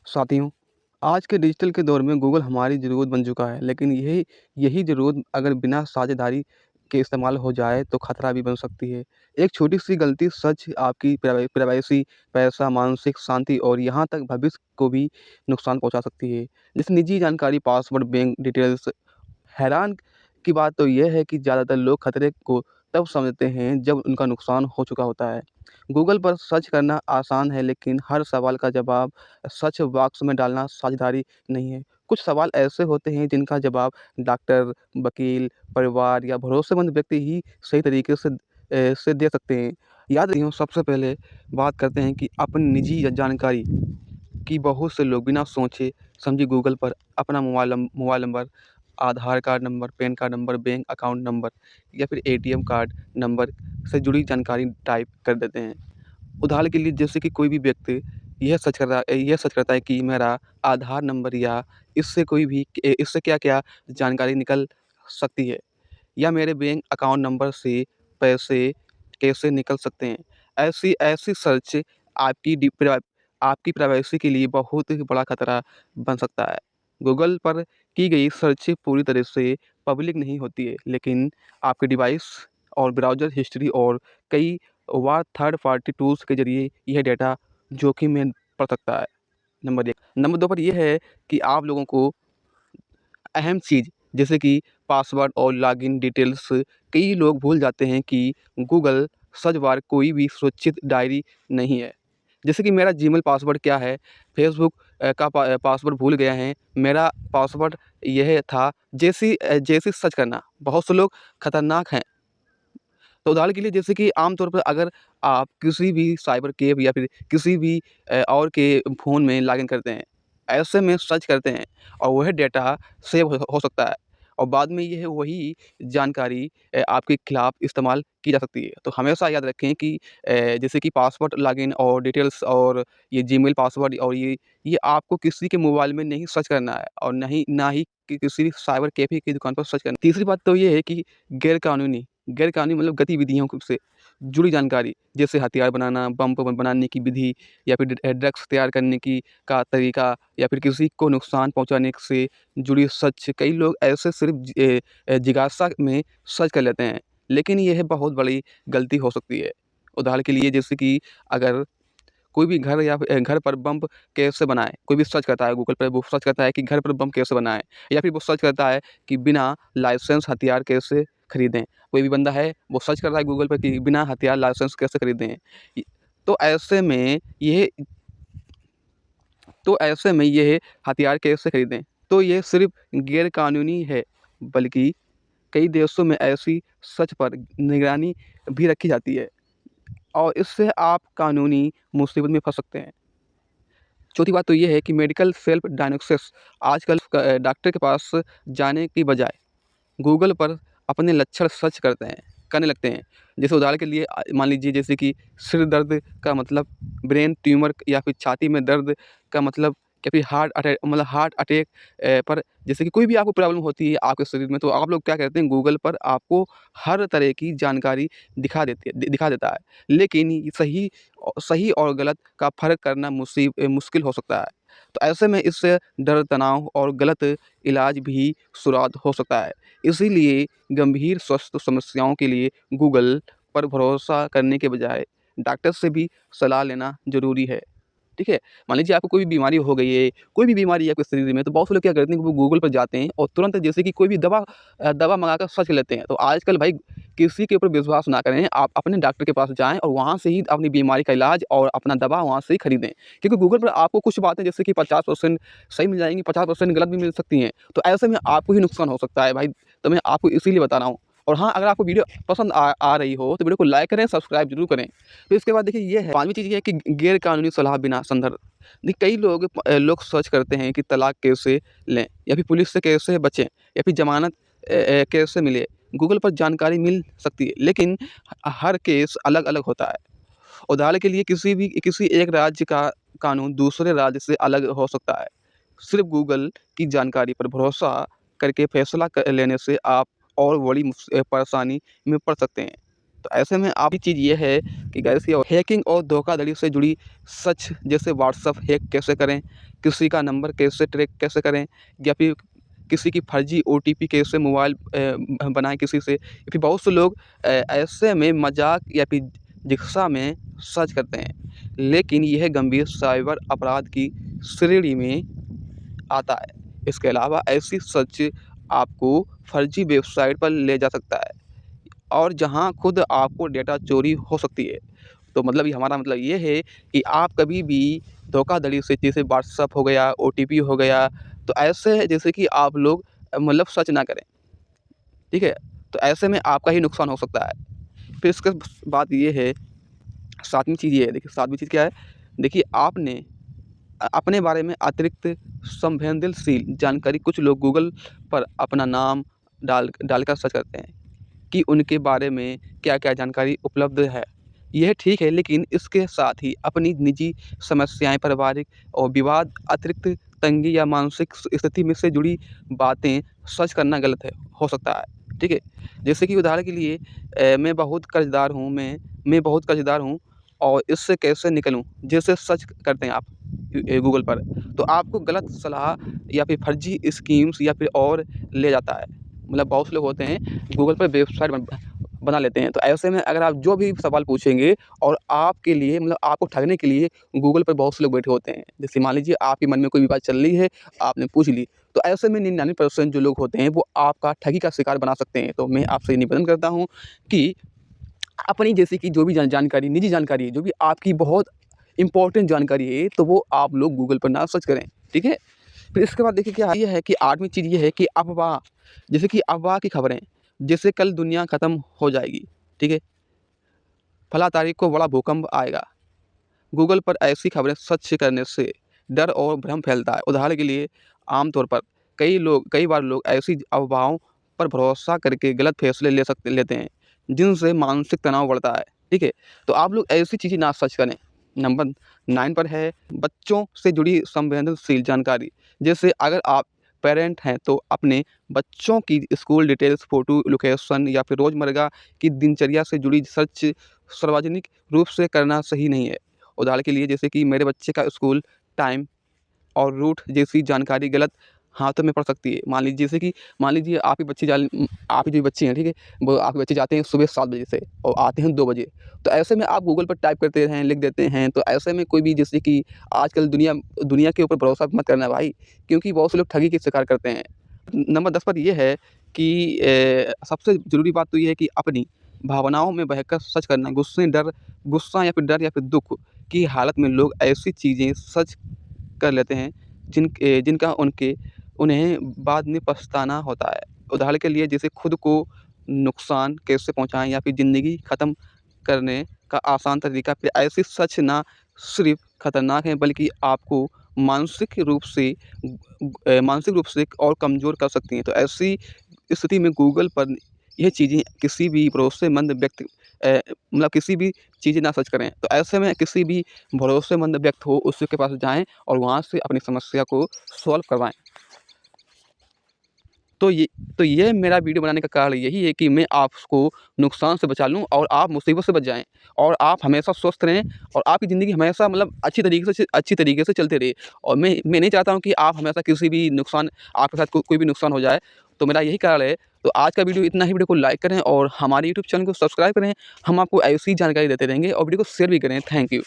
साथियों, आज के डिजिटल के दौर में गूगल हमारी ज़रूरत बन चुका है, लेकिन यही यही ज़रूरत अगर बिना साझेदारी के इस्तेमाल हो जाए तो खतरा भी बन सकती है। एक छोटी-सी गलती सच आपकी प्राइवेसी, पैसा, मानसिक शांति और यहाँ तक भविष्य को भी नुकसान पहुँचा सकती है। जैसे निजी जानकारी, पासवर्ड, बैंक डिटेल्स। हैरान की बात तो ये है कि ज़्यादातर लोग खतरे को तब समझते हैं जब उनका नुकसान हो चुका होता है। गूगल पर सर्च करना आसान है, लेकिन हर सवाल का जवाब सर्च बॉक्स में डालना साझेदारी नहीं है। कुछ सवाल ऐसे होते हैं जिनका जवाब डॉक्टर, वकील, परिवार या भरोसेमंद व्यक्ति ही सही तरीके से दे सकते हैं। याद रखिए, सबसे पहले बात करते हैं कि अपनी निजी जानकारी कि बहुत से लोग बिना सोचे समझे गूगल पर अपना mobile number, Aadhaar card number, PAN card number, bank account number या फिर एटीएम कार्ड नंबर से जुड़ी जानकारी टाइप कर देते हैं। उदाहरण के लिए, जैसे कि कोई भी व्यक्ति यह सच करता है कि मेरा आधार नंबर या इससे क्या-क्या जानकारी निकल सकती है, या मेरे बैंक अकाउंट नंबर से पैसे कैसे निकल सकते हैं। ऐसी ऐसी सर्च आपकी डी प्रा आपकी प्राइवेसी के लिए बहुत ही बड़ा खतरा बन सकता है। गूगल पर की गई सर्च पूरी तरह से पब्लिक नहीं होती है, लेकिन आपके डिवाइस और ब्राउज़र हिस्ट्री और कई बार थर्ड पार्टी टूल्स के ज़रिए यह डेटा जोखिम में पड़ सकता है। नंबर 1। नंबर 2 पर ये है कि आप लोगों को अहम चीज़ जैसे कि पासवर्ड और लॉगिन डिटेल्स कई लोग भूल जाते हैं कि गूगल सर्च बार कोई भी सुरक्षित डायरी नहीं है। जैसे कि मेरा जीमेल पासवर्ड क्या है, फेसबुक का पासवर्ड भूल गए हैं, मेरा पासवर्ड यह था, जैसी सर्च करना बहुत से लोग खतरनाक हैं। तो उदाहरण के लिए, जैसे कि आम तौर पर अगर आप किसी भी साइबर कैफ़े या फिर किसी भी और के फ़ोन में लॉगिन करते हैं, ऐसे में सर्च करते हैं और वह डेटा सेव हो सकता है और बाद में यह वही जानकारी आपके खिलाफ इस्तेमाल की जा सकती है। तो हमेशा याद रखें कि जैसे कि पासवर्ड, लॉगिन और डिटेल्स और ये जीमेल पासवर्ड और ये आपको किसी के मोबाइल में नहीं सर्च करना है और ना ही किसी साइबर कैफ़े की दुकान पर सर्च करना। तीसरी बात तो ये है कि गैर कानूनी मतलब गतिविधियों से जुड़ी जानकारी, जैसे हथियार बनाना, बम बनाने की विधि या फिर ड्रग्स तैयार करने की का तरीका या फिर किसी को नुकसान पहुंचाने से जुड़ी सच। कई लोग ऐसे सिर्फ जिज्ञासा में सर्च कर लेते हैं, लेकिन यह बहुत बड़ी गलती हो सकती है। उदाहरण के लिए, जैसे कि अगर कोई भी घर या फिर घर पर बम कैसे बनाएँ, कोई भी सर्च करता है गूगल पे, वो सर्च करता है कि घर पर बम कैसे बनाएँ, या फिर वो सर्च करता है कि बिना लाइसेंस हथियार कैसे खरीदें। कोई भी बंदा है, वो सर्च कर रहा है गूगल पे कि बिना हथियार लाइसेंस कैसे खरीदें। इ तो ऐसे में ये तो ऐसे में ये हथियार कैसे खरीदें? तो ये सिर्फ़ गैर कानूनी है, बल्कि कई देशों में ऐसी सर्च पर निगरानी भी रखी जाती है और इससे आप कानूनी मुसीबत में फँस सकते हैं। चौथी बात तो ये है कि मेडिकल सेल्फ डायग्नोसिस। आजकल डॉक्टर के पास जाने की बजाय गूगल पर अपने लक्षण सर्च करने लगते हैं। जैसे उदाहरण के लिए, मान लीजिए, जैसे कि सिर दर्द का मतलब ब्रेन ट्यूमर, या फिर छाती में दर्द का मतलब, या फिर हार्ट अटैक पर जैसे कि कोई भी आपको प्रॉब्लम होती है आपके शरीर में, तो आप लोग क्या करते हैं, गूगल पर आपको हर तरह की जानकारी दिखा देता है। लेकिन ये सही और गलत का फ़र्क करना मुश्किल हो सकता है। तो ऐसे में इससे डर, तनाव और गलत इलाज भी शुरुआत हो सकता है। इसीलिए गंभीर स्वास्थ्य समस्याओं के लिए गूगल पर भरोसा करने के बजाय डॉक्टर से भी सलाह लेना ज़रूरी है। ठीक है? मान लीजिए आपको कोई भी बीमारी हो गई है, कोई भी बीमारी है आपके शरीर में, तो बहुत से लोग क्या करते हैं कि वो गूगल पर जाते हैं और तुरंत जैसे कि कोई भी दवा मँगाकर सर्च कर लेते हैं। तो आजकल भाई किसी के ऊपर विश्वास ना करें, आप अपने डॉक्टर के पास जाएँ और वहाँ से ही अपनी बीमारी का इलाज और अपना दवा वहाँ से ही खरीदें। क्योंकि गूगल पर आपको कुछ बातें जैसे कि 50% सही मिल जाएँगी, 50% गलत भी मिल सकती हैं। तो ऐसे में आपको ही नुकसान हो सकता है भाई, तो मैं आपको इसीलिए बता रहा हूँ। और हाँ, अगर आपको वीडियो पसंद आ रही हो तो वीडियो को लाइक करें, सब्सक्राइब ज़रूर करें। तो इसके बाद देखिए, ये है 5वीं चीज़, ये है कि गैर कानूनी सलाह बिना संदर्भ। देखिए, कई लोग सर्च करते हैं कि तलाक कैसे लें, या फिर पुलिस से कैसे बचें, या फिर ज़मानत कैसे मिले। गूगल पर जानकारी मिल सकती है, लेकिन हर केस अलग-अलग होता है। उदाहरण के लिए, किसी एक राज्य का कानून दूसरे राज्य से अलग हो सकता है। सिर्फ़ गूगल की जानकारी पर भरोसा करके फैसला लेने से आप और बड़ी परेशानी में पड़ सकते हैं। तो ऐसे में आपकी चीज़ ये है कि कैसे हैकिंग और धोखाधड़ी से जुड़ी सच, जैसे व्हाट्सएप हैक कैसे करें, किसी का नंबर कैसे ट्रैक कैसे करें, या फिर किसी की फर्जी ओटीपी कैसे मोबाइल बनाएँ किसी से, या फिर बहुत से लोग ऐसे में मजाक या फिर जिज्ञासा में सर्च करते हैं, लेकिन यह गंभीर साइबर अपराध की श्रेणी में आता है। इसके अलावा ऐसी सर्च आपको फर्जी वेबसाइट पर ले जा सकता है और जहां खुद आपको डेटा चोरी हो सकती है। तो मतलब ये हमारा मतलब ये है कि आप कभी भी धोखाधड़ी से, जैसे व्हाट्सएप हो गया, ओटीपी हो गया, तो ऐसे जैसे कि आप लोग मतलब सर्च ना करें, ठीक है? तो ऐसे में आपका ही नुकसान हो सकता है। फिर इसके बाद ये है, 7वीं चीज़ ये है, देखिए 7वीं चीज़ क्या है? देखिए आपने अपने बारे में अतिरिक्त संवेदनशील जानकारी, कुछ लोग गूगल पर अपना नाम डालकर सर्च करते हैं कि उनके बारे में क्या-क्या जानकारी उपलब्ध है। यह ठीक है, लेकिन इसके साथ ही अपनी निजी समस्याएँ, पारिवारिक और विवाद, अतिरिक्त तंगी या मानसिक स्थिति में से जुड़ी बातें सर्च करना गलत है हो सकता है, ठीक है? जैसे कि उदाहरण के लिए मैं बहुत कर्ज़दार हूँ और इससे कैसे निकलूँ? जैसे सर्च करते हैं आप गूगल पर, तो आपको गलत सलाह या फिर फर्जी स्कीम्स या फिर और ले जाता है। मतलब बहुत से लोग होते हैं गूगल पर वेबसाइट बना लेते हैं। तो ऐसे में अगर आप जो भी सवाल पूछेंगे और आपके लिए मतलब आपको ठगने के लिए गूगल पर बहुत से लोग बैठे होते हैं। जैसे मान लीजिए आपके मन में कोई भी बात चल रही है, आपने पूछ ली, तो ऐसे में 99% जो लोग होते हैं वो आपका ठगी का शिकार बना सकते हैं। तो मैं आपसे निवेदन करता हूँ कि अपनी जैसे कि जो भी जानकारी, निजी जानकारी है, जो भी आपकी बहुत इम्पोर्टेंट जानकारी है, तो वो आप लोग गूगल पर ना सर्च करें, ठीक है? फिर इसके बाद देखिए क्या ये है कि 8वीं चीज़ ये है कि अफ़वाह, जैसे कि अफ़वाह की खबरें, जैसे कल दुनिया ख़त्म हो जाएगी, ठीक है? फलाँ तारीख को बड़ा भूकंप आएगा। गूगल पर ऐसी खबरें सर्च करने से डर और भ्रम फैलता है। उदाहरण के लिए, आमतौर पर कई बार लोग ऐसी अफवाहों पर भरोसा करके गलत फैसले लेते हैं, जिनसे मानसिक तनाव बढ़ता है, ठीक है? तो आप लोग ऐसी चीज़ें ना सर्च करें। नंबर 9 पर है बच्चों से जुड़ी संवेदनशील जानकारी। जैसे अगर आप पेरेंट हैं तो अपने बच्चों की स्कूल डिटेल्स, फ़ोटो, लोकेशन या फिर रोज़मर्रा की दिनचर्या से जुड़ी सर्च सार्वजनिक रूप से करना सही नहीं है। उदाहरण के लिए, जैसे कि मेरे बच्चे का स्कूल टाइम और रूट जैसी जानकारी गलत हाथों में पड़ सकती है। मान लीजिए आपके जो बच्चे हैं, ठीक है? वो आपके बच्चे जाते हैं सुबह 7 बजे से और आते हैं 2 बजे। तो ऐसे में आप गूगल पर टाइप करते हैं, लिख देते हैं, तो ऐसे में कोई भी, जैसे कि आजकल दुनिया के ऊपर भरोसा मत करना भाई, क्योंकि बहुत से लोग ठगी के शिकार करते हैं। नंबर 10 पर ये है कि सबसे ज़रूरी बात तो ये है कि अपनी भावनाओं में बहकर सच करना। गुस्सा या फिर दुःख की हालत में लोग ऐसी चीज़ें सच कर लेते हैं जिनका उन्हें बाद में पछताना होता है। उदाहरण के लिए, जैसे खुद को नुकसान कैसे पहुँचाएँ या फिर ज़िंदगी ख़त्म करने का आसान तरीका। फिर ऐसी सच ना सिर्फ़ खतरनाक है, बल्कि आपको मानसिक रूप से और कमज़ोर कर सकती हैं। तो ऐसी स्थिति में गूगल पर यह चीज़ें किसी भी भरोसेमंद व्यक्ति मतलब किसी भी चीज़ें ना सर्च करें। तो ऐसे में किसी भी भरोसेमंद व्यक्ति हो, उसके पास जाएँ और वहाँ से अपनी समस्या को सॉल्व करवाएँ। तो ये मेरा वीडियो बनाने का कारण यही है कि मैं आपको नुकसान से बचा लूँ और आप मुसीबत से बच जाएँ और आप हमेशा स्वस्थ रहें और आपकी ज़िंदगी हमेशा मतलब अच्छी तरीके से चलते रहे। और मैं नहीं चाहता हूँ कि आप हमेशा किसी भी नुकसान आपके साथ कोई भी नुकसान हो जाए। तो मेरा यही कारण है। तो आज का वीडियो इतना ही। वीडियो को लाइक करें और हमारे यूट्यूब चैनल को सब्सक्राइब करें। हम आपको ऐसी जानकारी देते रहेंगे और वीडियो को शेयर भी करें। Thank you.